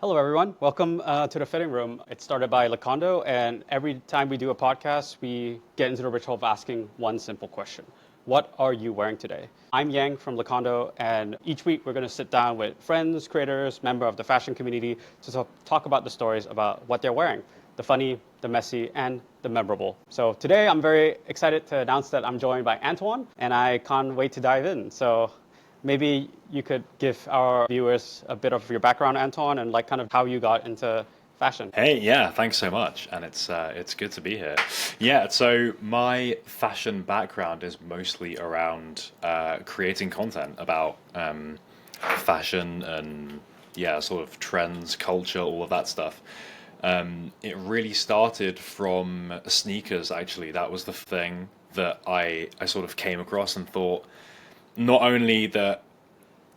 Hello, everyone. Welcome to the fitting room. It's started by Lacondo, and every time we do a podcast, we get into the ritual of asking one simple question. What are you wearing today? I'm Yeng from Lacondo, and each week we're going to sit down with friends, creators, member of the fashion community to talk about the stories about what they're wearing, the funny, the messy, and the memorable. So today I'm very excited to announce that I'm joined by Antwon, and I can't wait to dive in. So maybe you could give our viewers a bit of your background, Anton, and like kind of how you got into fashion. Hey, yeah, thanks so much, and it's good to be here. Yeah, so my fashion background is mostly around creating content about fashion and yeah, sort of trends, culture, all of that stuff. It really started from sneakers, actually. That was the thing that I sort of came across and thought not only that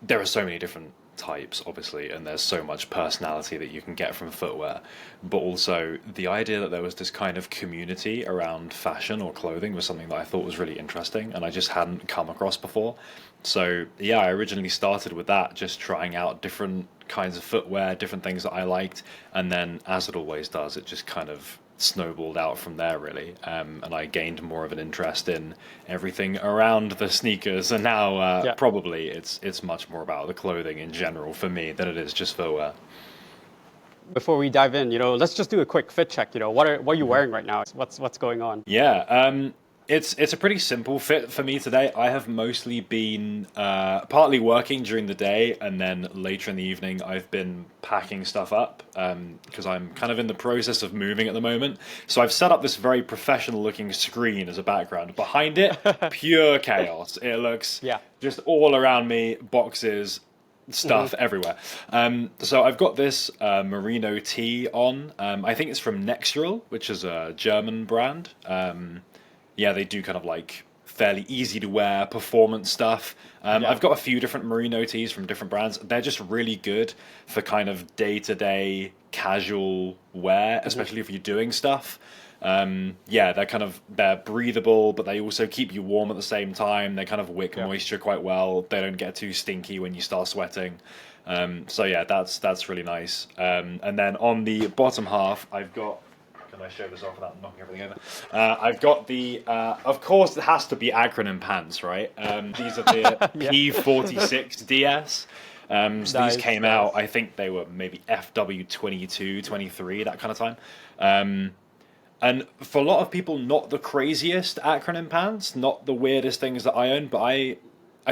there are so many different types, obviously, and there's so much personality that you can get from footwear, but also the idea that there was this kind of community around fashion or clothing was something that I thought was really interesting and I just hadn't come across before. So, yeah, I originally started with that, just trying out different kinds of footwear, different things that I liked, and then, as it always does, it just kind of snowballed out from there, really. And I gained more of an interest in everything around the sneakers, and now Yeah. probably it's much more about the clothing in general for me than it is just footwear. Before we dive in, let's just do a quick fit check. What are you wearing right now? What's going on? Yeah, it's a pretty simple fit for me today. I have mostly been partly working during the day, and then later in the evening, I've been packing stuff up because I'm kind of in the process of moving at the moment. So I've set up this very professional-looking screen as a background. Behind it, pure chaos. It looks Yeah. just all around me, boxes, stuff everywhere. So I've got this merino tee on. I think it's from Nextural, which is a German brand. Yeah, they do kind of like fairly easy to wear performance stuff. Yeah. I've got a few different merino tees from different brands. They're just really good for kind of day-to-day casual wear, especially if you're doing stuff. Yeah, they're breathable, but they also keep you warm at the same time. They kind of wick Yeah. moisture quite well. They don't get too stinky when you start sweating. So yeah, that's really nice. And then on the bottom half, I've got. Can I show this off without knocking everything over? I've got the. Of course, it has to be acronym pants, right? These are the Yeah. P46DS. So these Nice, came nice. out. I think they were maybe FW22, 23, that kind of time. Um, and for a lot of people, not the craziest acronym pants, not the weirdest things that I own, but I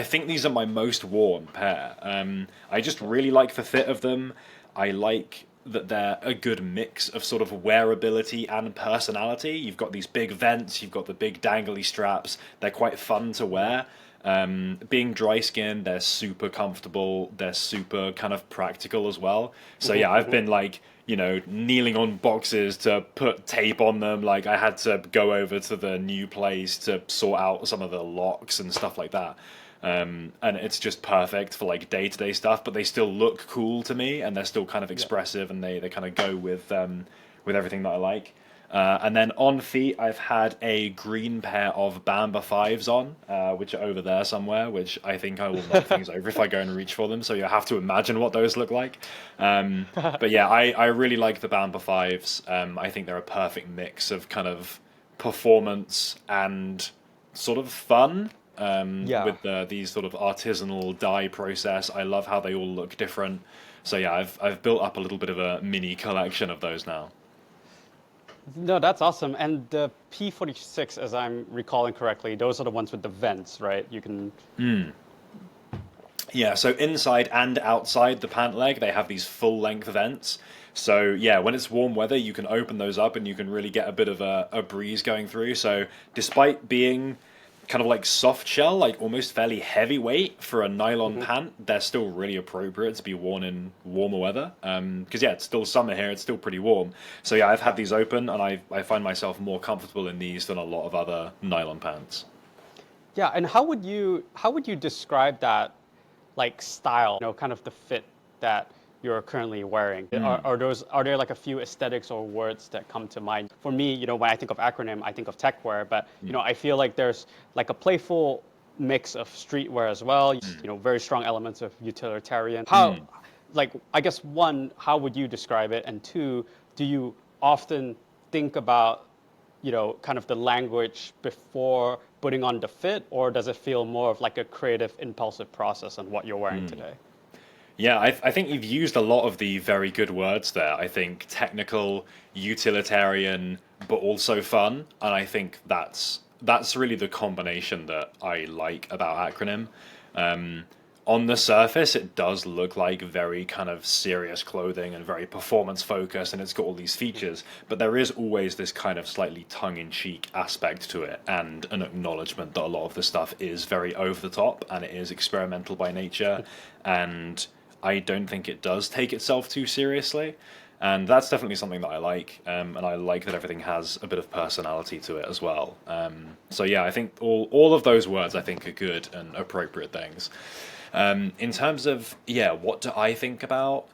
think these are my most worn pair. I just really like the fit of them. I like that they're a good mix of sort of wearability and personality. You've got these big vents, you've got the big dangly straps. They're quite fun to wear. Being dry skin, they're super comfortable. They're super kind of practical as well. So yeah, I've been like, kneeling on boxes to put tape on them. Like I had to go over to the new place to sort out some of the locks and stuff like that. And it's just perfect for like day-to-day stuff, but they still look cool to me, and they're still kind of Yeah. expressive, and they kind of go with everything that I like. And then on feet, I've had a green pair of Bamba fives on, which are over there somewhere, which I think I will knock things over if I go and reach for them. So you have to imagine what those look like. But yeah, I really like the Bamba fives. I think they're a perfect mix of kind of performance and sort of fun. Yeah. With these sort of artisanal dye process, I love how they all look different. So yeah, I've built up a little bit of a mini collection of those now. No, that's awesome. And the P46, as I'm recalling correctly, those are the ones with the vents, right? You can. Yeah, so inside and outside the pant leg, they have these full length vents. So yeah, when it's warm weather, you can open those up and you can really get a bit of a breeze going through. So despite being kind of like soft shell, like almost fairly heavyweight for a nylon pant, they're still really appropriate to be worn in warmer weather. Because yeah, it's still summer here, it's still pretty warm. So yeah, I've had Yeah. these open, and I find myself more comfortable in these than a lot of other nylon pants. Yeah. And how would you describe that like style, kind of the fit that you're currently wearing? Are there like a few aesthetics or words that come to mind? For me, when I think of acronym, I think of techwear, but I feel like there's like a playful mix of streetwear as well. Very strong elements of utilitarian. How Mm. like, I guess one, how would you describe it? And two, do you often think about, kind of the language before putting on the fit, or does it feel more of like a creative, impulsive process on what you're wearing today? Yeah, I think you've used a lot of the very good words there. I think technical, utilitarian, but also fun, and I think that's really the combination that I like about acronym. Um, on the surface, it does look like very kind of serious clothing and very performance focused, and it's got all these features, but there is always this kind of slightly tongue-in-cheek aspect to it, and an acknowledgement that a lot of the stuff is very over the top and it is experimental by nature, and I don't think it does take itself too seriously. And that's definitely something that I like, and I like that everything has a bit of personality to it as well. So yeah, I think all of those words I think are good and appropriate things. In terms of, yeah, what do I think about?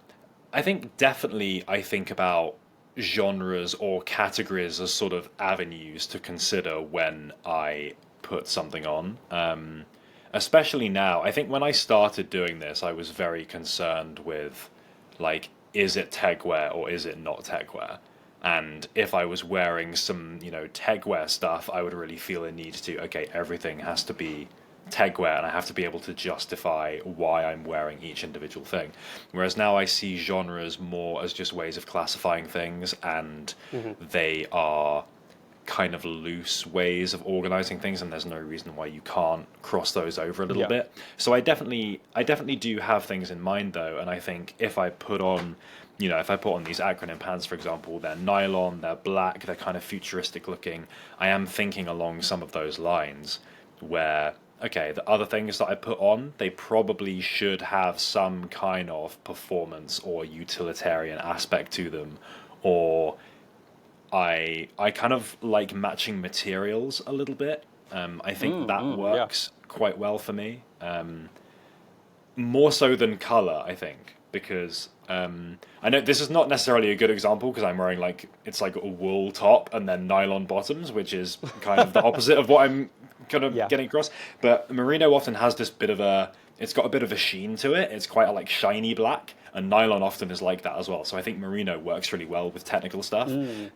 I think definitely I think about genres or categories as sort of avenues to consider when I put something on. Especially now, I think when I started doing this, I was very concerned with, like, is it techwear or is it not techwear? And if I was wearing some, techwear stuff, I would really feel a need to, okay, everything has to be techwear, and I have to be able to justify why I'm wearing each individual thing. Whereas now I see genres more as just ways of classifying things, and they are kind of loose ways of organizing things, and there's no reason why you can't cross those over a little bit. So I definitely do have things in mind though, and I think if I put on these acronym pants, for example, they're nylon, they're black, they're kind of futuristic looking. I am thinking along some of those lines where, okay, the other things that I put on, they probably should have some kind of performance or utilitarian aspect to them, or I kind of like matching materials a little bit. I think that Yeah. works quite well for me. More so than color, I think, because I know this is not necessarily a good example because I'm wearing it's like a wool top and then nylon bottoms, which is kind of the opposite of what I'm kind of Yeah. getting across. But merino often has this bit of it's got a bit of a sheen to it. It's quite a shiny black, and nylon often is like that as well. So I think merino works really well with technical stuff,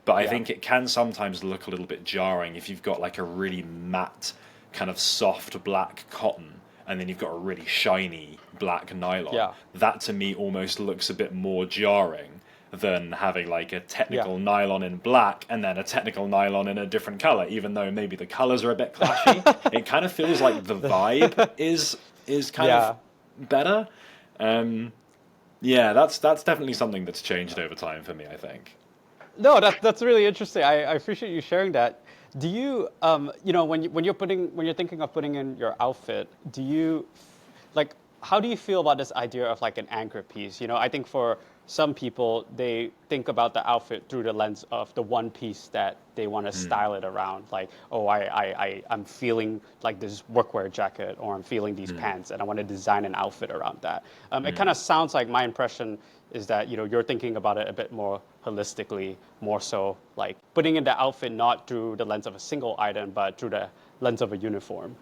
but I Yeah. think it can sometimes look a little bit jarring if you've got a really matte, kind of soft black cotton, and then you've got a really shiny black nylon. Yeah. That to me almost looks a bit more jarring than having a technical nylon in black and then a technical nylon in a different color, even though maybe the colors are a bit clashy. It kind of feels like the vibe is kind Yeah. of better. Yeah, that's definitely something that's changed over time for me, I think. No, that's really interesting. I appreciate you sharing that. Do you, when you're thinking of putting in your outfit, do you, like, how do you feel about this idea of like an anchor piece? I think for some people, they think about the outfit through the lens of the one piece that they want to style it around. Like, oh, I'm feeling like this workwear jacket, or I'm feeling these pants, and I want to design an outfit around that. It kind of sounds like, my impression is that you're thinking about it a bit more holistically, more so like putting in the outfit not through the lens of a single item, but through the lens of a uniform.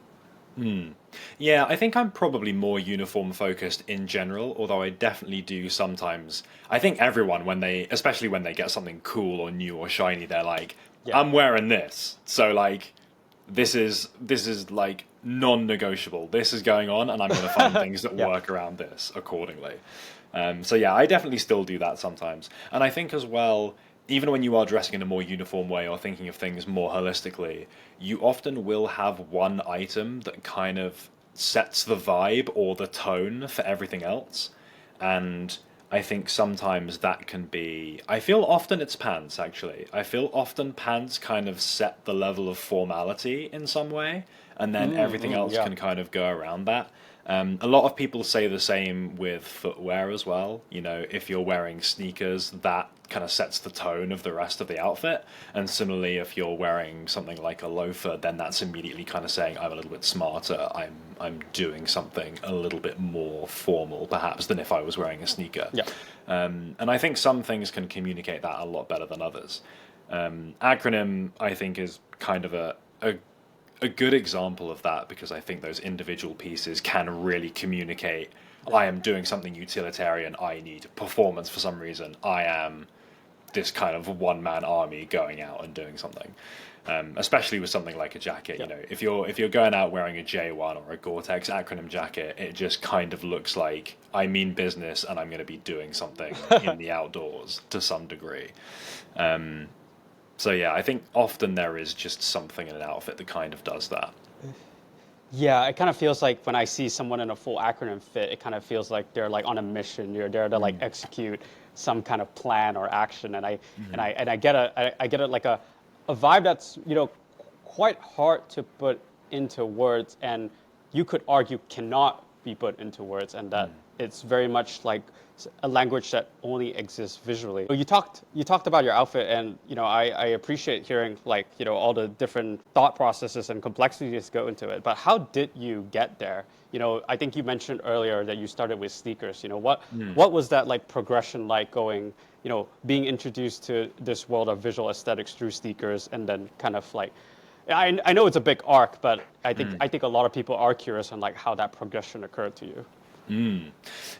Yeah, I think I'm probably more uniform focused in general, although I definitely do sometimes. I think everyone, especially when they get something cool or new or shiny, they're like, Yeah. I'm wearing this. So this is like non-negotiable. This is going on, and I'm going to find things that Yeah. work around this accordingly. So yeah, I definitely still do that sometimes, and I think as well, even when you are dressing in a more uniform way or thinking of things more holistically, you often will have one item that kind of sets the vibe or the tone for everything else, and I think sometimes that can be. I feel often it's pants, actually. I feel often pants kind of set the level of formality in some way, and then everything else Yeah. can kind of go around that. A lot of people say the same with footwear as well. If you're wearing sneakers, that kind of sets the tone of the rest of the outfit. And similarly, if you're wearing something like a loafer, then that's immediately kind of saying, I'm a little bit smarter. I'm doing something a little bit more formal, perhaps, than if I was wearing a sneaker. Yeah. And I think some things can communicate that a lot better than others. Acronym, I think, is kind of a good example of that, because I think those individual pieces can really communicate I am doing something utilitarian, I need performance for some reason, I am this kind of one-man army going out and doing something. Especially with something like a jacket, Yeah. you know, if you're going out wearing a J1 or a Gore-Tex acronym jacket, it just kind of looks like I mean business and I'm going to be doing something in the outdoors to some degree. So yeah, I think often there is just something in an outfit that kind of does that. Yeah, it kind of feels like when I see someone in a full acronym fit, it kind of feels like they're like on a mission. You're there to like execute some kind of plan or action, and I get I get like a vibe that's quite hard to put into words, and you could argue cannot be put into words, and that it's very much like a language that only exists visually. You talked about your outfit, and I appreciate hearing like all the different thought processes and complexities go into it. But how did you get there? I think you mentioned earlier that you started with sneakers. What was that like progression like going? Being introduced to this world of visual aesthetics through sneakers, and then kind of like I know it's a big arc, but I think a lot of people are curious on like how that progression occurred to you.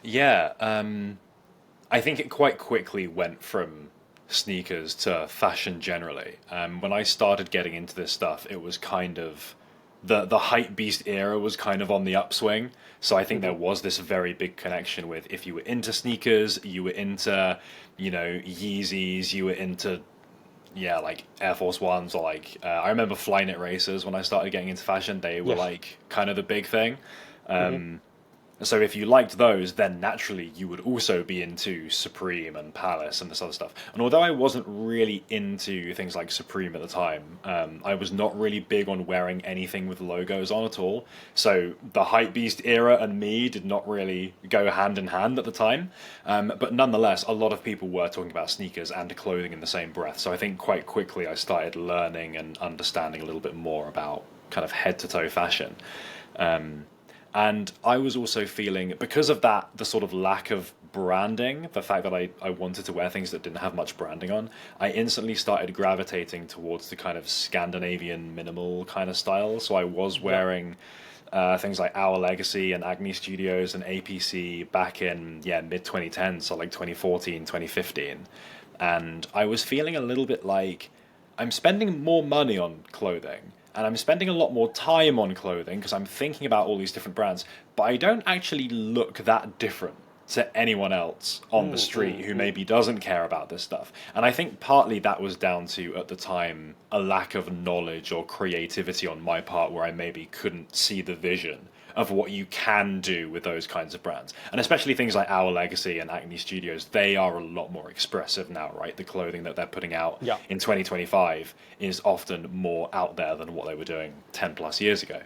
Yeah, I think it quite quickly went from sneakers to fashion generally. When I started getting into this stuff, it was kind of the hype beast era was kind of on the upswing. So I think there was this very big connection with if you were into sneakers, you were into, Yeezys, you were into like Air Force Ones or like I remember Flyknit racers when I started getting into fashion. They were Yeah. like kind of the big thing. So if you liked those, then naturally you would also be into Supreme and Palace and this other stuff. And although I wasn't really into things like Supreme at the time, I was not really big on wearing anything with logos on at all. So the Hypebeast era and me did not really go hand in hand at the time. But nonetheless, a lot of people were talking about sneakers and clothing in the same breath. So I think quite quickly I started learning and understanding a little bit more about kind of head to toe fashion. And I was also feeling, because of that, the sort of lack of branding, the fact that I wanted to wear things that didn't have much branding on, I instantly started gravitating towards the kind of Scandinavian minimal kind of style. So I was wearing things like Our Legacy and Acne Studios and APC back in, mid 2010s, so like 2014, 2015. And I was feeling a little bit like I'm spending more money on clothing and I'm spending a lot more time on clothing because I'm thinking about all these different brands, but I don't actually look that different to anyone else on the street who maybe doesn't care about this stuff. And I think partly that was down to, at the time, a lack of knowledge or creativity on my part where I maybe couldn't see the vision of what you can do with those kinds of brands. And especially things like Our Legacy and Acne Studios, they are a lot more expressive now, right? The clothing that they're putting out Yeah. in 2025 is often more out there than what they were doing 10 plus years ago.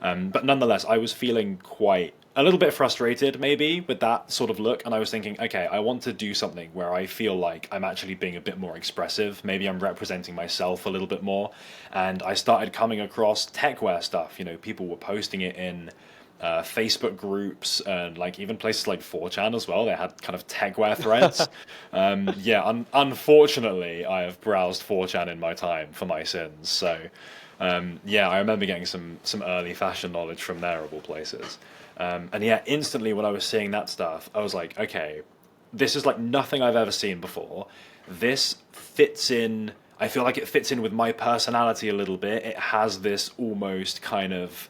But nonetheless, I was feeling quite a little bit frustrated maybe with that sort of look, and I was thinking, okay, I want to do something where I feel like I'm actually being a bit more expressive, maybe I'm representing myself a little bit more. And I started coming across techwear stuff. People were posting it in Facebook groups and like even places like 4chan as well. They had kind of techwear threads. Unfortunately, I have browsed 4chan in my time for my sins. So I remember getting some early fashion knowledge from there of all places. Instantly when I was seeing that stuff, I was like, okay, this is like nothing I've ever seen before. This fits in. I feel like it fits in with my personality a little bit. It has this almost kind of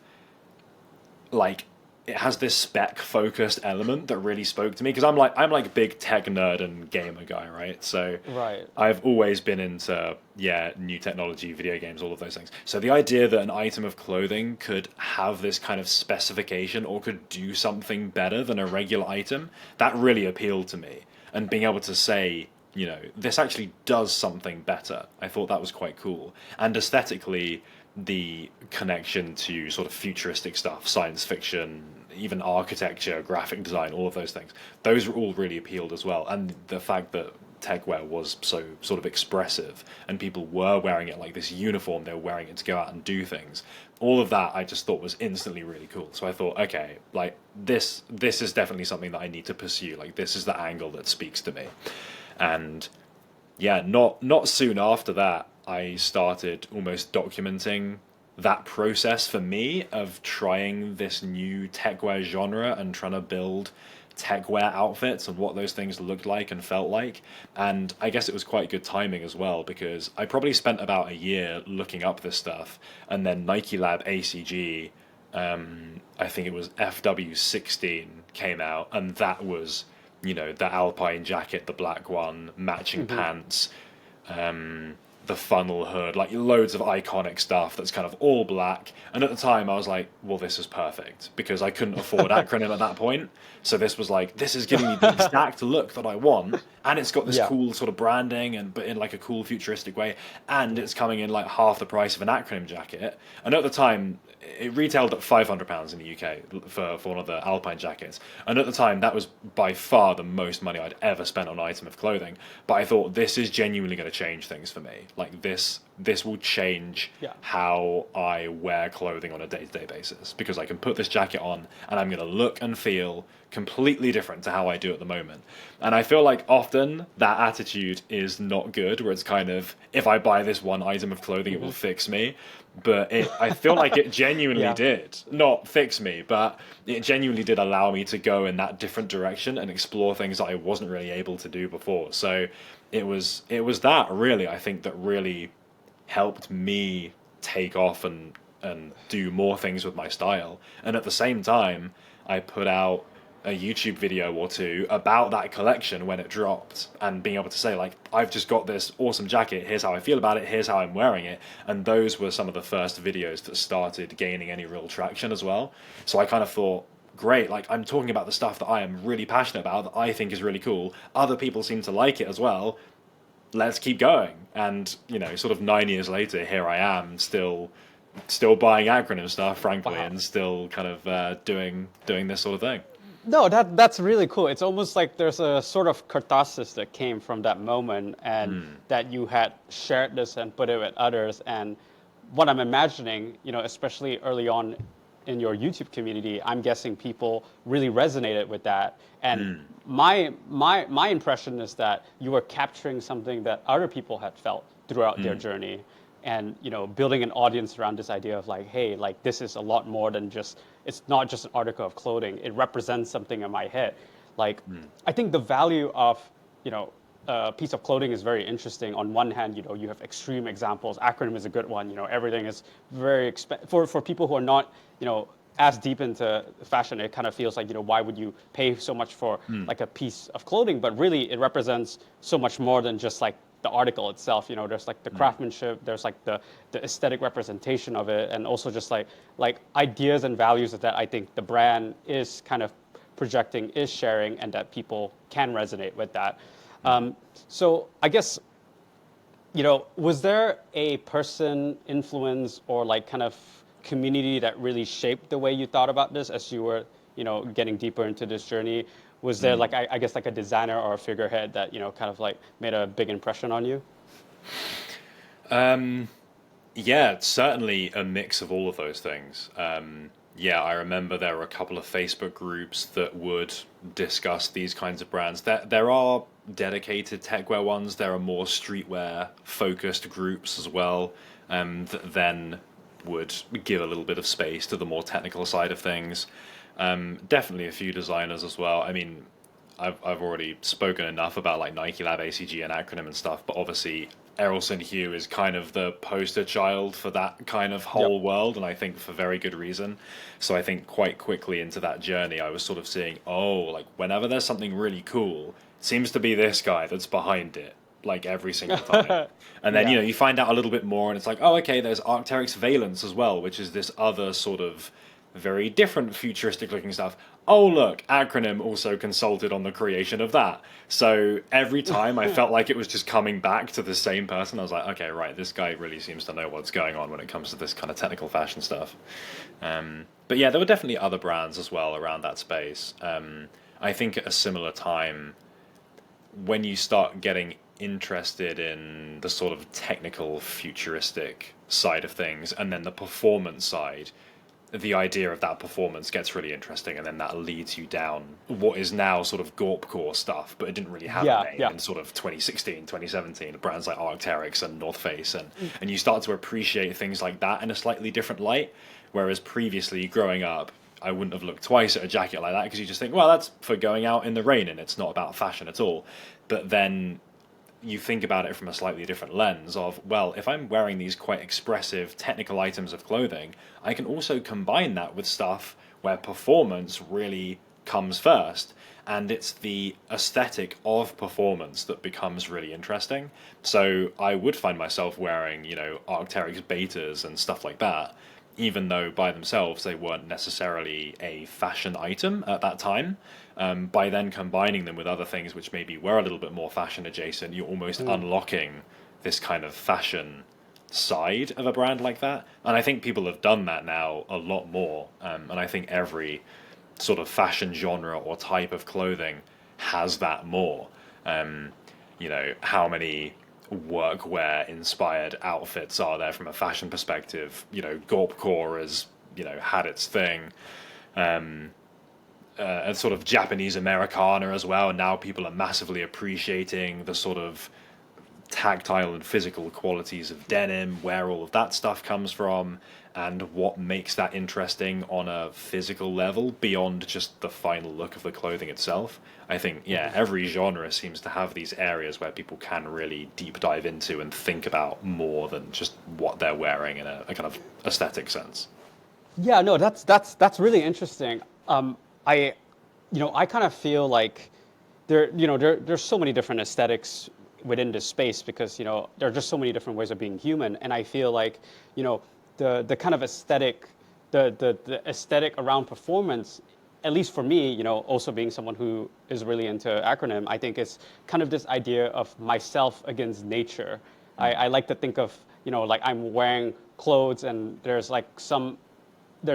like it has this spec focused element that really spoke to me because I'm like big tech nerd and gamer guy, right? So Right. I've always been into new technology, video games, all of those things. So the idea that an item of clothing could have this kind of specification or could do something better than a regular item, that really appealed to me. And being able to say, this actually does something better, I thought that was quite cool. And aesthetically, the connection to sort of futuristic stuff, science fiction, even architecture, graphic design, all of those things, those were all really appealed as well. And the fact that techwear was so sort of expressive and people were wearing it like this uniform, they were wearing it to go out and do things, all of that I just thought was instantly really cool. So I thought, okay, like this is definitely something that I need to pursue. Like this is the angle that speaks to me. And not soon after that I started almost documenting that process for me of trying this new techwear genre and trying to build techwear outfits and what those things looked like and felt like. And I guess it was quite good timing as well because I probably spent about a year looking up this stuff, and then Nike Lab ACG, I think it was FW16 came out, and that was, the Alpine jacket, the black one, matching pants, the funnel hood, like loads of iconic stuff that's kind of all black. And at the time, I was like, well, this is perfect because I couldn't afford acronym at that point. So this was like, this is giving me the exact look that I want. And it's got this Yeah. cool sort of branding, but in like a cool futuristic way. And it's coming in like half the price of an acronym jacket. And at the time, it retailed at £500 in the UK for one of the Alpine jackets. And at the time, that was by far the most money I'd ever spent on an item of clothing. But I thought, this is genuinely going to change things for me. Like this will change Yeah. how I wear clothing on a day-to-day basis, because I can put this jacket on and I'm going to look and feel completely different to how I do at the moment. And I feel like often that attitude is not good, where it's kind of, if I buy this one item of clothing, it will fix me. But I feel like it genuinely Yeah. did. Not fix me, but it genuinely did allow me to go in that different direction and explore things that I wasn't really able to do before. So it was that really, I think, that really helped me take off and do more things with my style. And at the same time, I put out a YouTube video or two about that collection when it dropped, and being able to say, like, I've just got this awesome jacket, here's how I feel about it, here's how I'm wearing it. And those were some of the first videos that started gaining any real traction as well. So I kind of thought, great, like, I'm talking about the stuff that I am really passionate about, that I think is really cool. Other people seem to like it as well. Let's keep going. And, sort of 9 years later, here I am, still buying acronym stuff, frankly, Wow. and still kind of doing this sort of thing. No, that's really cool. It's almost like there's a sort of catharsis that came from that moment, and that you had shared this and put it with others. And what I'm imagining, especially early on in your YouTube community, I'm guessing people really resonated with that. And my impression is that you were capturing something that other people had felt throughout their journey, and building an audience around this idea of like, hey, like this is a lot more than just, it's not just an article of clothing, it represents something in my head. Like, I think the value of a piece of clothing is very interesting. On one hand, you have extreme examples. Acronym is a good one. Everything is very for people who are not as deep into fashion. It kind of feels like, why would you pay so much for like a piece of clothing? But really, it represents so much more than just like the article itself. There's like the craftsmanship, there's like the aesthetic representation of it, and also just like ideas and values that I think the brand is kind of projecting, is sharing, and that people can resonate with that. So I guess, was there a person, influence, or like kind of community that really shaped the way you thought about this as you were, getting deeper into this journey? Was there like, I guess, like a designer or a figurehead that, kind of like made a big impression on you? Yeah, it's certainly a mix of all of those things. Yeah, I remember there were a couple of Facebook groups that would discuss these kinds of brands. There are dedicated techwear ones. There are more streetwear focused groups as well, that then would give a little bit of space to the more technical side of things. Definitely a few designers as well. I mean, I've already spoken enough about like Nike Lab, ACG, and acronym and stuff, but obviously Errolson Hugh is kind of the poster child for that kind of whole world, and I think for very good reason. So I think quite quickly into that journey, I was sort of seeing, oh, like whenever there's something really cool, it seems to be this guy that's behind it, like every single time. And then, Yeah. you find out a little bit more, and it's like, oh, okay, there's Arc'teryx Valence as well, which is this other sort of very different futuristic looking stuff. Oh, look, Acronym also consulted on the creation of that. So every time I felt like it was just coming back to the same person. I was like, okay, right, this guy really seems to know what's going on when it comes to this kind of technical fashion stuff. But yeah, there were definitely other brands as well around that space. I think at a similar time, when you start getting interested in the sort of technical futuristic side of things and then the performance side, the idea of that performance gets really interesting, and then that leads you down what is now sort of gorpcore stuff, but it didn't really have a Yeah, name yeah. in sort of 2016, 2017. Brands like Arc'teryx and North Face, and you start to appreciate things like that in a slightly different light. Whereas previously, growing up, I wouldn't have looked twice at a jacket like that because you just think, well, that's for going out in the rain, and it's not about fashion at all. But then you think about it from a slightly different lens of, well, if I'm wearing these quite expressive technical items of clothing, I can also combine that with stuff where performance really comes first. And it's the aesthetic of performance that becomes really interesting. So I would find myself wearing, Arc'teryx betas and stuff like that, even though by themselves they weren't necessarily a fashion item at that time. By then combining them with other things which maybe were a little bit more fashion adjacent, you're almost unlocking this kind of fashion side of a brand like that. And I think people have done that now a lot more. And I think every sort of fashion genre or type of clothing has that more. How many workwear inspired outfits are there from a fashion perspective? Gorpcore has, had its thing. A sort of Japanese Americana as well. And now people are massively appreciating the sort of tactile and physical qualities of denim, where all of that stuff comes from, and what makes that interesting on a physical level beyond just the final look of the clothing itself. I think, every genre seems to have these areas where people can really deep dive into and think about more than just what they're wearing in a kind of aesthetic sense. Yeah, no, that's really interesting. I, I kind of feel like there's so many different aesthetics within this space because there are just so many different ways of being human, and I feel like the kind of aesthetic, the aesthetic around performance, at least for me, also being someone who is really into acronym, I think it's kind of this idea of myself against nature. I like to think of like I'm wearing clothes and there's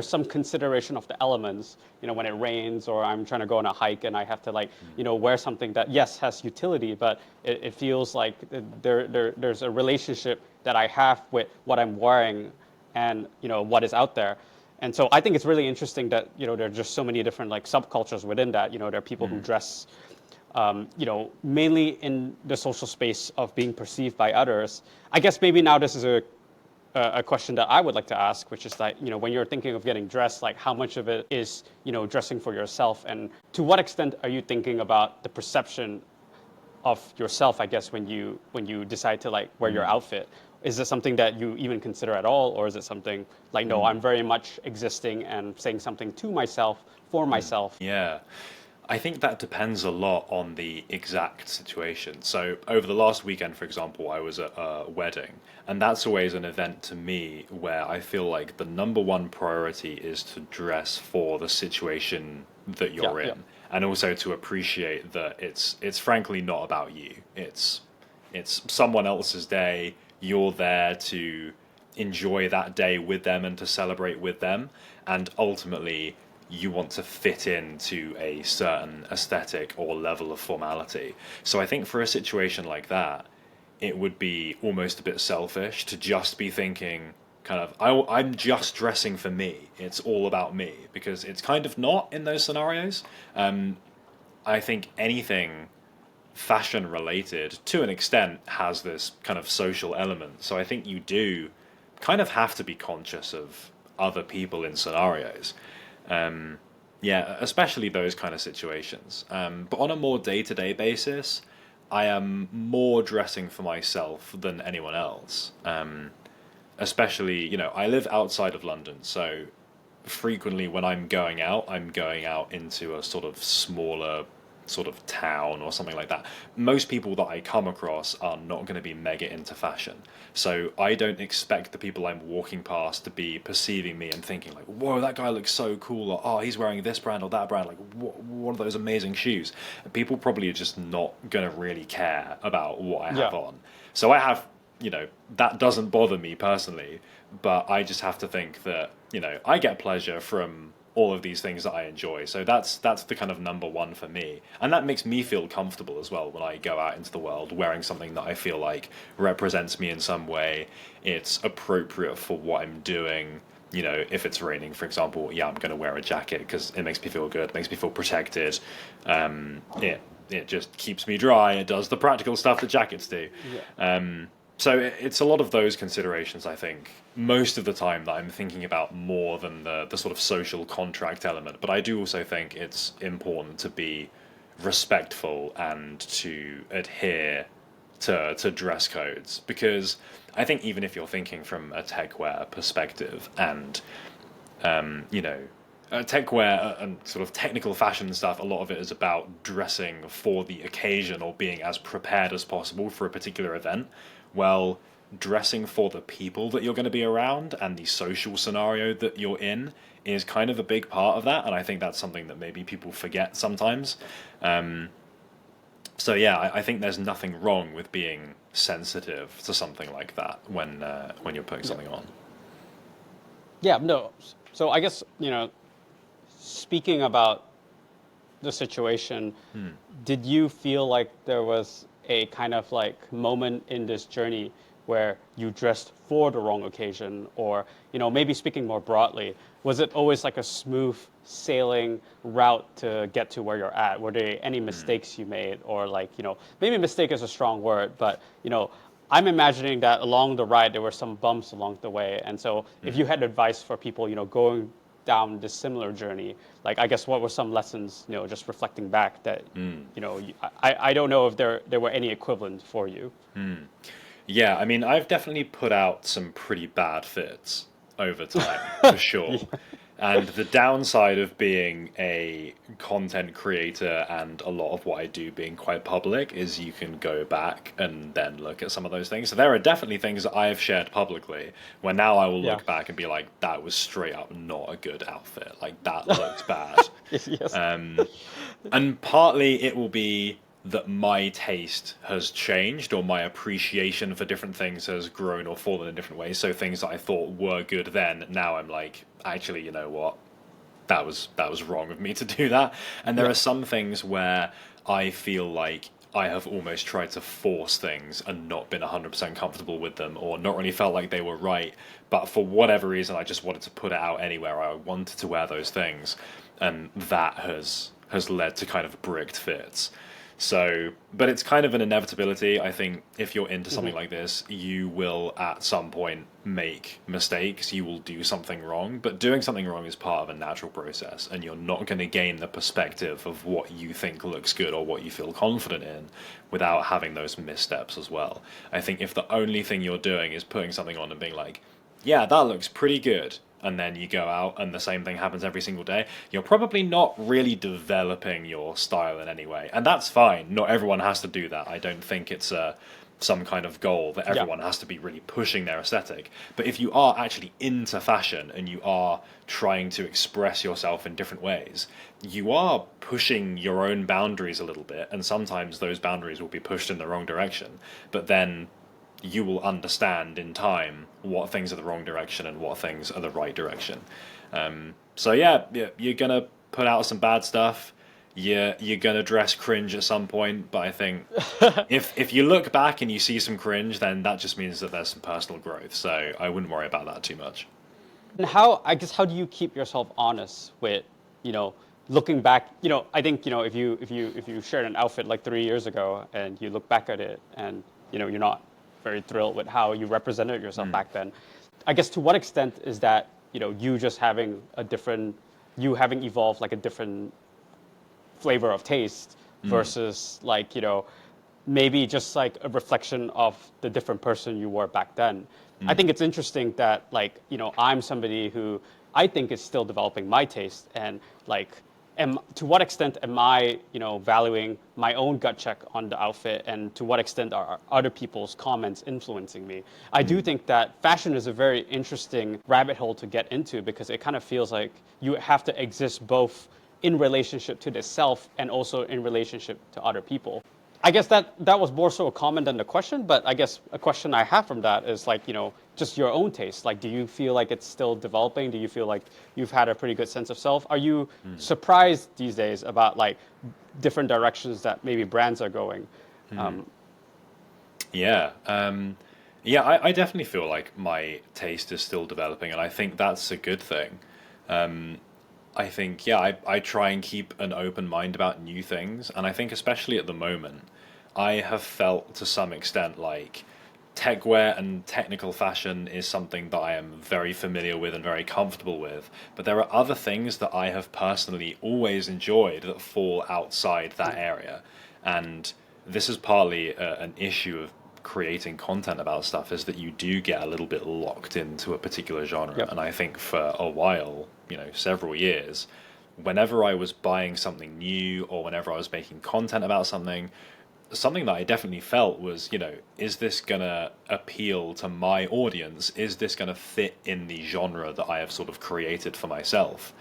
some consideration of the elements, when it rains or I'm trying to go on a hike and I have to wear something that, yes, has utility, but it feels like there's a relationship that I have with what I'm wearing and, what is out there. And so I think it's really interesting that, there are just so many different subcultures within that. There are people who dress, mainly in the social space of being perceived by others. I guess maybe now this is a question that I would like to ask, which is that, when you're thinking of getting dressed, how much of it is, dressing for yourself, and to what extent are you thinking about the perception of yourself, I guess, when you decide to wear your outfit? Is this something that you even consider at all, or is it something no, I'm very much existing and saying something to myself, for myself? Yeah. I think that depends a lot on the exact situation. So over the last weekend, for example, I was at a wedding, and that's always an event to me where I feel like the number one priority is to dress for the situation that you're in, and also to appreciate that it's frankly not about you. It's someone else's day. You're there to enjoy that day with them and to celebrate with them, and ultimately you want to fit into a certain aesthetic or level of formality. So I think for a situation like that, it would be almost a bit selfish to just be thinking kind of, I'm just dressing for me. It's all about me, because it's kind of not in those scenarios. I think anything fashion related to an extent has this kind of social element. So I think you do kind of have to be conscious of other people in scenarios. Especially those kind of situations. But on a more day-to-day basis, I am more dressing for myself than anyone else. Especially, I live outside of London, so frequently when I'm going out into a sort of smaller sort of town or something like that. Most people that I come across are not going to be mega into fashion. So I don't expect the people I'm walking past to be perceiving me and thinking like, whoa, that guy looks so cool, or oh, he's wearing this brand or that brand, like what are those amazing shoes? People probably are just not going to really care about what I have on. So I have, that doesn't bother me personally, but I just have to think that, I get pleasure from all of these things that I enjoy. So that's the kind of number one for me. And that makes me feel comfortable as well when I go out into the world wearing something that I feel like represents me in some way. It's appropriate for what I'm doing. you know, if it's raining, for example, yeah, I'm going to wear a jacket because it makes me feel good, makes me feel protected. It just keeps me dry. It does the practical stuff that jackets do. Yeah. So it's a lot of those considerations, I think, most of the time that I'm thinking about more than the sort of social contract element. But I do also think it's important to be respectful and to adhere to dress codes, because I think even if you're thinking from a techwear perspective and you know, techwear and sort of technical fashion stuff, a lot of it is about dressing for the occasion or being as prepared as possible for a particular event. Well, dressing for the people that you're going to be around and the social scenario that you're in is kind of a big part of that, and I think that's something that maybe people forget sometimes. So yeah, I think there's nothing wrong with being sensitive to something like that when you're putting something on. Yeah, no. So I guess, speaking about the situation, did you feel like there was a kind of like moment in this journey where you dressed for the wrong occasion? Or, maybe speaking more broadly, was it always like a smooth sailing route to get to where you're at? Were there any mistakes you made? Or like, maybe mistake is a strong word, but, I'm imagining that along the ride, there were some bumps along the way. And so if you had advice for people, going down this similar journey, like, I guess, what were some lessons, just reflecting back that, I don't know if there were any equivalent for you. Yeah, I mean, I've definitely put out some pretty bad fits over time, for sure. And the downside of being a content creator and a lot of what I do being quite public is you can go back and then look at some of those things. So there are definitely things that I have shared publicly where now I will Yeah. look back and be like, that was straight up not a good outfit. Like, that looked bad. Yes. And partly it will be that my taste has changed or my appreciation for different things has grown or fallen in different ways. So things that I thought were good then, now I'm like, actually, you know what? That was wrong of me to do that. And there Yeah. are some things where I feel like I have almost tried to force things and not been 100% comfortable with them, or not really felt like they were right. But for whatever reason, I just wanted to put it out anywhere. I wanted to wear those things, and that has led to kind of bricked fits. So, but it's kind of an inevitability. I think if you're into something like this, you will at some point make mistakes. You will do something wrong, but doing something wrong is part of a natural process, and you're not going to gain the perspective of what you think looks good or what you feel confident in without having those missteps as well. I think if the only thing you're doing is putting something on and being like, yeah, that looks pretty good, and then you go out and the same thing happens every single day, you're probably not really developing your style in any way. And that's fine. Not everyone has to do that. I don't think it's some kind of goal that everyone has to be really pushing their aesthetic. But if you are actually into fashion and you are trying to express yourself in different ways, you are pushing your own boundaries a little bit. And sometimes those boundaries will be pushed in the wrong direction. But then you will understand in time what things are the wrong direction and what things are the right direction. So yeah, you're gonna put out some bad stuff. You're gonna dress cringe at some point, but I think if you look back and you see some cringe, then that just means that there's some personal growth. So I wouldn't worry about that too much. And how do you keep yourself honest with, looking back? I think, if you shared an outfit like 3 years ago and you look back at it and, you're not very thrilled with how you represented yourself back then. I guess, to what extent is that, you just having you having evolved like a different flavor of taste versus like, maybe just like a reflection of the different person you were back then. I think it's interesting that, like, I'm somebody who I think is still developing my taste, and like, to what extent am I, valuing my own gut check on the outfit, and to what extent are other people's comments influencing me? I do think that fashion is a very interesting rabbit hole to get into, because it kind of feels like you have to exist both in relationship to the self and also in relationship to other people. I guess that was more so a comment than a question, but I guess a question I have from that is like, just your own taste. Like, do you feel like it's still developing? Do you feel like you've had a pretty good sense of self? Are you surprised these days about like different directions that maybe brands are going? Yeah. Yeah, I definitely feel like my taste is still developing, and I think that's a good thing. I think, yeah, I try and keep an open mind about new things, and I think especially at the moment, I have felt to some extent like techwear and technical fashion is something that I am very familiar with and very comfortable with, but there are other things that I have personally always enjoyed that fall outside that Yeah. area, and this is partly an issue of creating content about stuff is that you do get a little bit locked into a particular genre. Yep. And I think for a while, several years, whenever I was buying something new or whenever I was making content about something that I definitely felt was, is this gonna appeal to my audience? Is this gonna fit in the genre that I have sort of created for myself?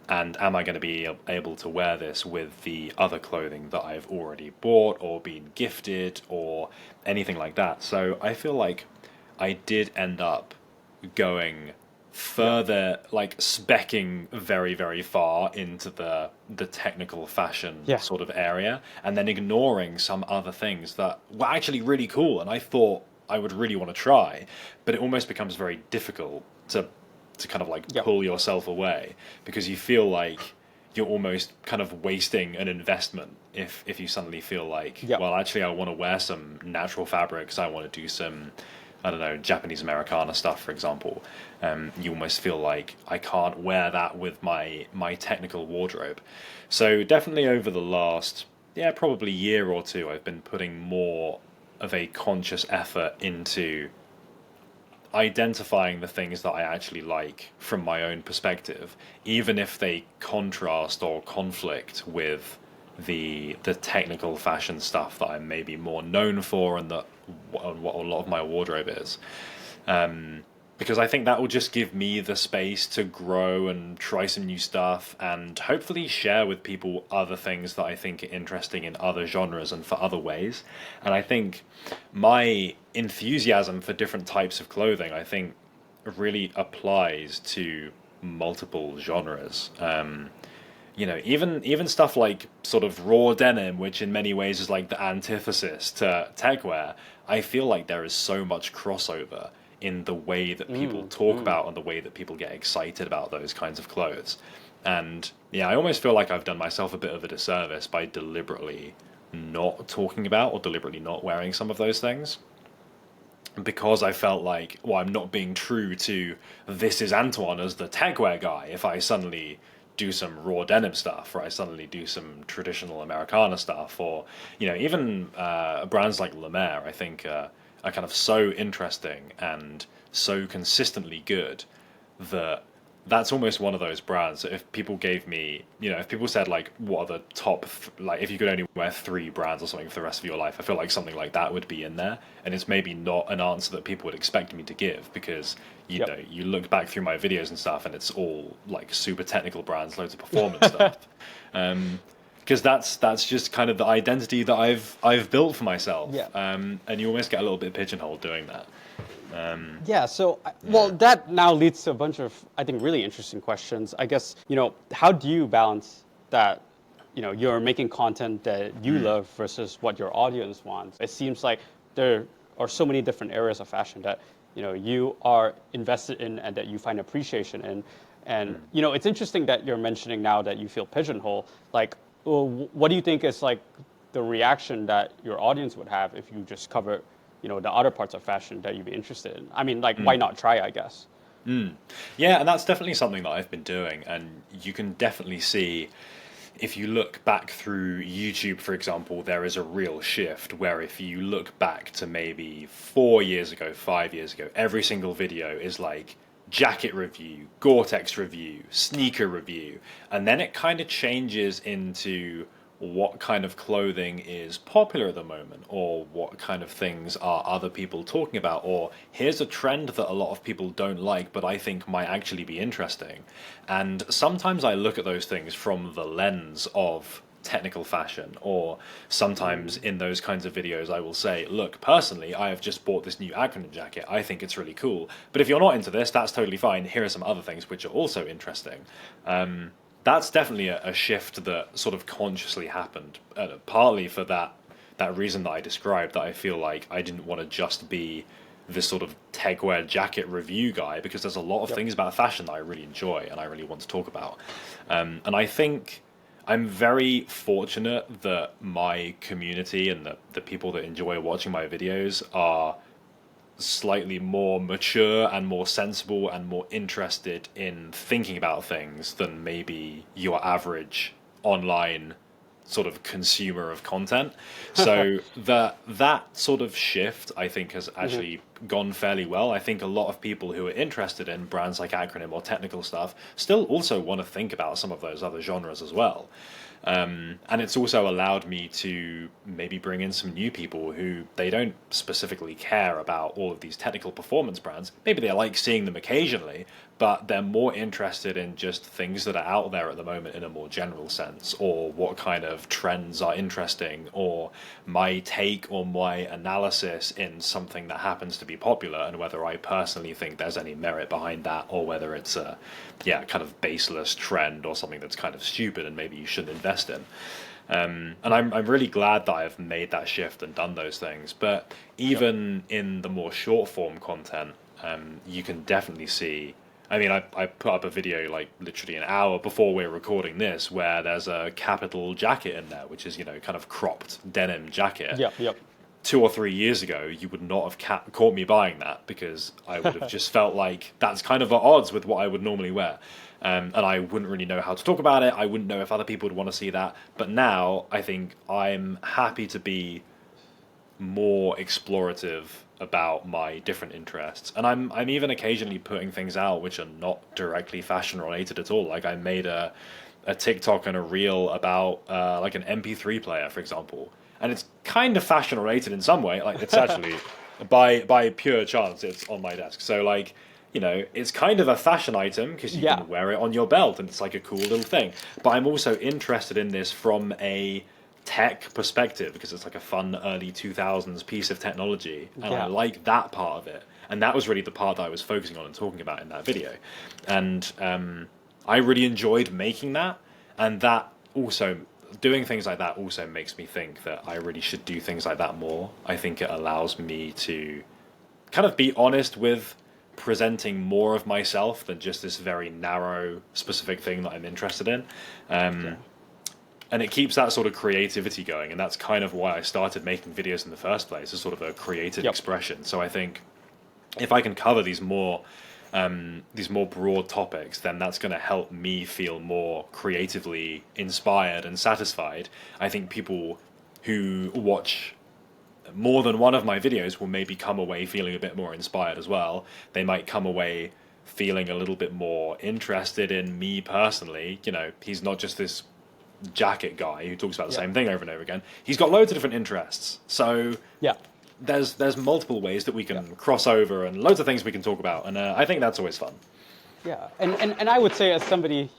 And am I going to be able to wear this with the other clothing that I've already bought or been gifted or anything like that? So I feel like I did end up going Yep. further, like specking very, very far into the technical fashion Yeah. sort of area, and then ignoring some other things that were actually really cool, and I thought I would really want to try, but it almost becomes very difficult to kind of like Yep. pull yourself away because you feel like you're almost kind of wasting an investment if you suddenly feel like, Yep. well, actually, I want to wear some natural fabrics. I want to do some, I don't know, Japanese Americana stuff, for example. You almost feel like I can't wear that with my technical wardrobe. So definitely over the last, yeah, probably year or two, I've been putting more of a conscious effort into identifying the things that I actually like from my own perspective, even if they contrast or conflict with the technical fashion stuff that I'm maybe more known for and that what a lot of my wardrobe is. Because I think that will just give me the space to grow and try some new stuff and hopefully share with people other things that I think are interesting in other genres and for other ways. And I think my enthusiasm for different types of clothing, I think, really applies to multiple genres. Even stuff like sort of raw denim, which in many ways is like the antithesis to techwear. I feel like there is so much crossover in the way that people Mm, talk mm. about and the way that people get excited about those kinds of clothes. And yeah, I almost feel like I've done myself a bit of a disservice by deliberately not talking about or deliberately not wearing some of those things because I felt like, well, I'm not being true to this is Antwon as the techwear guy if I suddenly do some raw denim stuff or I suddenly do some traditional Americana stuff or, even brands like La Mer, I think are kind of so interesting and so consistently good that that's almost one of those brands that if people gave me, if people said like, what are the top, like if you could only wear three brands or something for the rest of your life, I feel like something like that would be in there. And it's maybe not an answer that people would expect me to give because, Yep. you look back through my videos and stuff and it's all like super technical brands, loads of performance stuff. Because that's just kind of the identity that I've built for myself. Yeah. And you almost get a little bit pigeonholed doing that. Yeah, so, well, Yeah. that now leads to a bunch of, I think, really interesting questions. I guess, how do you balance that, you're making content that you love versus what your audience wants? It seems like there are so many different areas of fashion that, you are invested in and that you find appreciation in. And, it's interesting that you're mentioning now that you feel pigeonholed. Like, well, what do you think is like the reaction that your audience would have if you just cover the other parts of fashion that you'd be interested in? I mean, like, why not try, I guess? Yeah, and that's definitely something that I've been doing, and you can definitely see if you look back through YouTube, for example, there is a real shift where if you look back to maybe 4 years ago, 5 years ago, every single video is like jacket review, Gore-Tex review, sneaker review, and then it kind of changes into what kind of clothing is popular at the moment, or what kind of things are other people talking about, or here's a trend that a lot of people don't like, but I think might actually be interesting. And sometimes I look at those things from the lens of technical fashion, or sometimes in those kinds of videos I will say, look, personally I have just bought this new acronym jacket, I think it's really cool, but if you're not into this, that's totally fine, here are some other things which are also interesting. That's definitely a shift that sort of consciously happened, partly for that reason that I described, that I feel like I didn't want to just be this sort of techwear jacket review guy, because there's a lot of Yep. things about fashion that I really enjoy and I really want to talk about. And I think I'm very fortunate that my community and the people that enjoy watching my videos are slightly more mature and more sensible and more interested in thinking about things than maybe your average online sort of consumer of content. So that sort of shift, I think, has actually gone fairly well. I think a lot of people who are interested in brands like acronym or technical stuff still also want to think about some of those other genres as well. And it's also allowed me to maybe bring in some new people who they don't specifically care about all of these technical performance brands. Maybe they like seeing them occasionally, but they're more interested in just things that are out there at the moment in a more general sense, or what kind of trends are interesting, or my take or my analysis in something that happens to be popular, and whether I personally think there's any merit behind that, or whether it's a kind of baseless trend or something that's kind of stupid and maybe you shouldn't invest in. And I'm really glad that I've made that shift and done those things. But even in the more short form content, you can definitely see. I mean, I put up a video like literally an hour before we're recording this, where there's a capital jacket in there, which is, kind of cropped denim jacket. Yep. Yep. 2 or 3 years ago, you would not have caught me buying that, because I would have just felt like that's kind of at odds with what I would normally wear. And I wouldn't really know how to talk about it. I wouldn't know if other people would want to see that. But now I think I'm happy to be more explorative about my different interests. And I'm even occasionally putting things out which are not directly fashion related at all. Like I made a TikTok and a reel about like an MP3 player, for example. And it's kind of fashion related in some way. Like it's actually by pure chance it's on my desk. So like, it's kind of a fashion item because you can wear it on your belt and it's like a cool little thing. But I'm also interested in this from a tech perspective because it's like a fun early 2000s piece of technology, and I like that part of it. And that was really the part that I was focusing on and talking about in that video. And I really enjoyed making that, and that also doing things like that also makes me think that I really should do things like that more. I think it allows me to kind of be honest with presenting more of myself than just this very narrow specific thing that I'm interested in. And it keeps that sort of creativity going, and that's kind of why I started making videos in the first place, as sort of a creative expression. So I think if I can cover these more broad topics, then that's going to help me feel more creatively inspired and satisfied. I think people who watch more than one of my videos will maybe come away feeling a bit more inspired as well. They might come away feeling a little bit more interested in me personally. He's not just this jacket guy who talks about the same thing over and over again. He's got loads of different interests. So there's multiple ways that we can cross over and loads of things we can talk about. And I think that's always fun. Yeah, and I would say, as somebody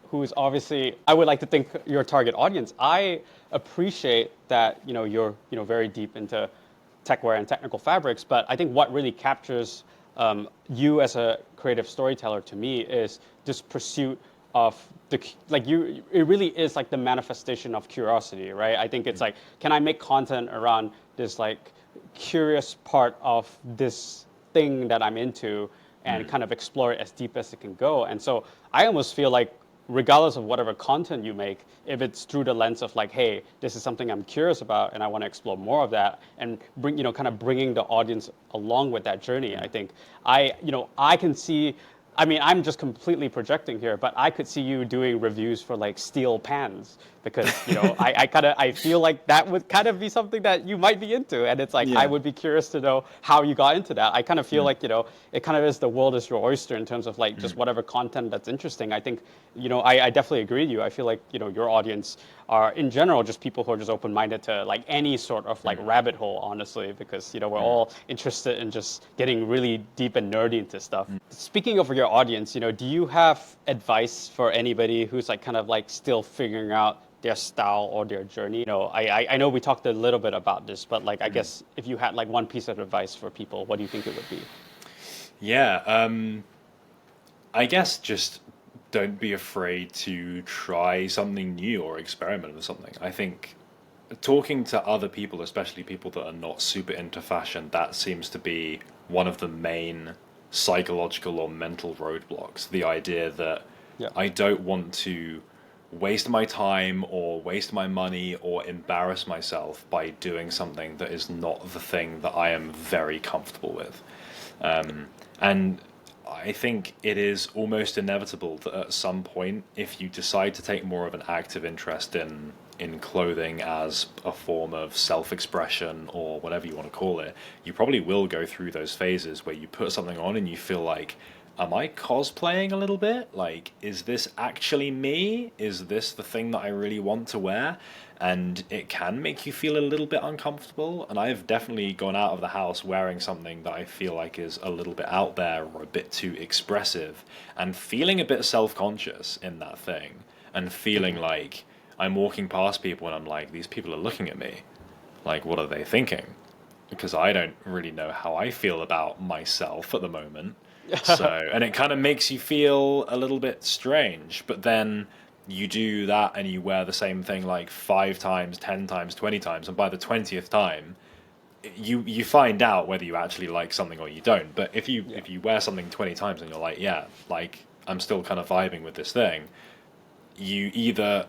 who's obviously, I would like to think your target audience, I appreciate that you're very deep into techwear and technical fabrics. But I think what really captures you as a creative storyteller to me is this pursuit of it really is like the manifestation of curiosity, right? I think it's like, can I make content around this like curious part of this thing that I'm into and kind of explore it as deep as it can go? And so I almost feel like, regardless of whatever content you make, if it's through the lens of like, hey, this is something I'm curious about and I want to explore more of that, and kind of bringing the audience along with that journey, I think I can see. I mean, I'm just completely projecting here, but I could see you doing reviews for like steel pans, because I feel like that would kind of be something that you might be into, and it's like I would be curious to know how you got into that. I kind of feel like it kind of is the world is your oyster in terms of like just whatever content that's interesting. I think I definitely agree with you. I feel like your audience are in general just people who are just open-minded to like any sort of like rabbit hole, honestly, because we're all interested in just getting really deep and nerdy into stuff. Speaking of your audience, do you have advice for anybody who's like kind of like still figuring out their style or their journey? I know we talked a little bit about this, but like I guess if you had like one piece of advice for people, what do you think it would be? I guess just don't be afraid to try something new or experiment with something. I think talking to other people, especially people that are not super into fashion, that seems to be one of the main psychological or mental roadblocks. The idea that Yeah. I don't want to waste my time or waste my money or embarrass myself by doing something that is not the thing that I am very comfortable with. And I think it is almost inevitable that at some point, if you decide to take more of an active interest in clothing as a form of self-expression or whatever you want to call it, you probably will go through those phases where you put something on and you feel like, am I cosplaying a little bit? Like, is this actually me? Is this the thing that I really want to wear? And it can make you feel a little bit uncomfortable. And I've definitely gone out of the house wearing something that I feel like is a little bit out there or a bit too expressive, and feeling a bit self-conscious in that thing, and feeling like I'm walking past people and I'm like, these people are looking at me. Like, what are they thinking? Because I don't really know how I feel about myself at the moment. So, and it kind of makes you feel a little bit strange. But then you do that and you wear the same thing like 5 times, 10 times, 20 times, and by the 20th time, you find out whether you actually like something or you don't. But if you wear something 20 times and you're like, yeah, like I'm still kind of vibing with this thing, you either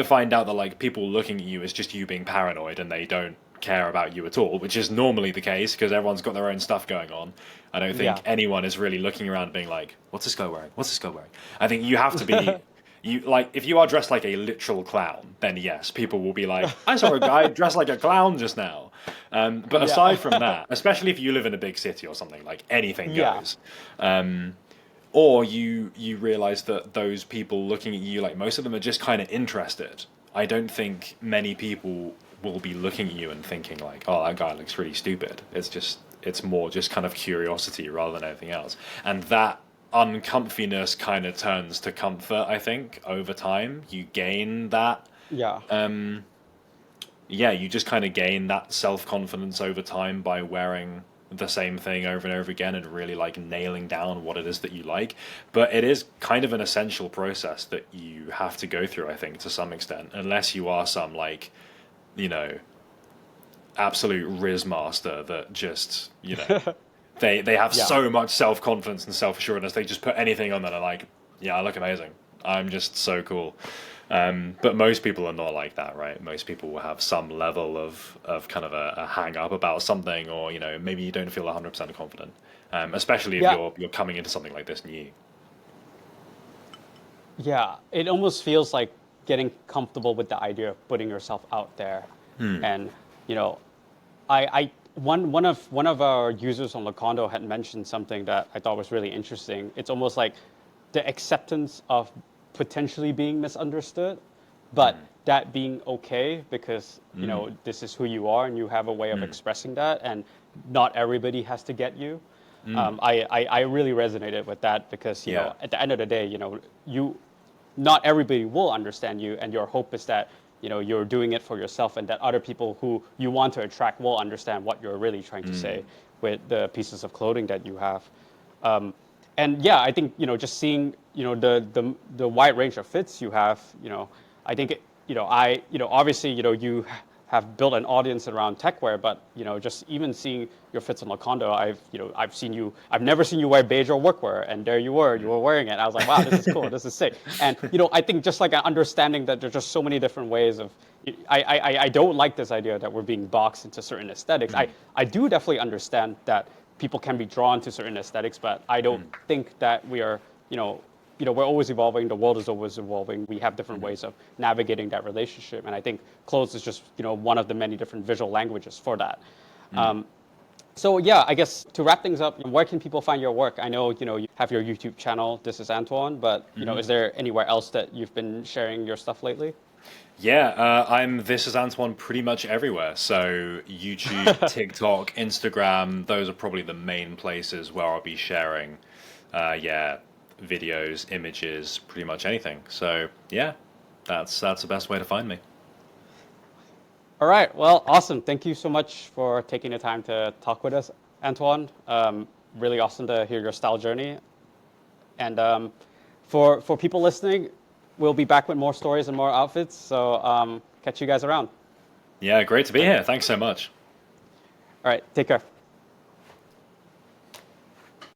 find out that like people looking at you is just you being paranoid and they don't care about you at all, which is normally the case because everyone's got their own stuff going on. I don't think anyone is really looking around being like, what's this guy wearing? What's this guy wearing? I think you have to be you like if you are dressed like a literal clown, then yes, people will be like, I saw a guy dressed like a clown just now. But aside from that, especially if you live in a big city or something, like anything goes. Or you realize that those people looking at you, like most of them are just kind of interested. I don't think many people will be looking at you and thinking like, oh, that guy looks really stupid. It's more just kind of curiosity rather than anything else. And that uncomfiness kind of turns to comfort, I think, over time. You gain that. You just kind of gain that self-confidence over time by wearing the same thing over and over again and really like nailing down what it is that you like. But it is kind of an essential process that you have to go through, I think, to some extent, unless you are some like, you know, absolute Riz master that just, you know, they have so much self-confidence and self-assuredness, they just put anything on that are like, yeah, I look amazing. I'm just so cool. But most people are not like that, right? Most people will have some level of kind of a hang up about something, or, you know, maybe you don't feel 100% confident, especially if you're coming into something like this new. Yeah, it almost feels like getting comfortable with the idea of putting yourself out there. And, you know, one of our users on Lacondo had mentioned something that I thought was really interesting. It's almost like the acceptance of potentially being misunderstood, but that being okay because, you know, this is who you are and you have a way of expressing that, and not everybody has to get you. I really resonated with that because, you know, at the end of the day, you know, not everybody will understand you, and your hope is that, you know, you're doing it for yourself and that other people who you want to attract will understand what you're really trying to say with the pieces of clothing that you have. And yeah, I think, you know, just seeing, you know, the wide range of fits you have, you know, I think, obviously, you know, you have built an audience around techwear, but, you know, just even seeing your fits on Lacondo, I've never seen you wear beige or workwear, and there you were wearing it. I was like, wow, this is cool, this is sick. And, you know, I think just like understanding that there's just so many different ways of, I don't like this idea that we're being boxed into certain aesthetics. I do definitely understand that people can be drawn to certain aesthetics, but I don't think that we are, we're always evolving. The world is always evolving. We have different ways of navigating that relationship, and I think clothes is just, you know, one of the many different visual languages for that. So yeah, I guess to wrap things up, where can people find your work? I know, you know, you have your YouTube channel, This is Antwon, but, you know, is there anywhere else that you've been sharing your stuff lately? Yeah, I'm This is Antwon pretty much everywhere. So YouTube, TikTok, Instagram, those are probably the main places where I'll be sharing, videos, images, pretty much anything. So yeah, that's the best way to find me. All right. Well, awesome. Thank you so much for taking the time to talk with us, Antwon. Really awesome to hear your style journey. And for people listening, we'll be back with more stories and more outfits. So catch you guys around. Yeah, great to be here. Thanks so much. All right. Take care.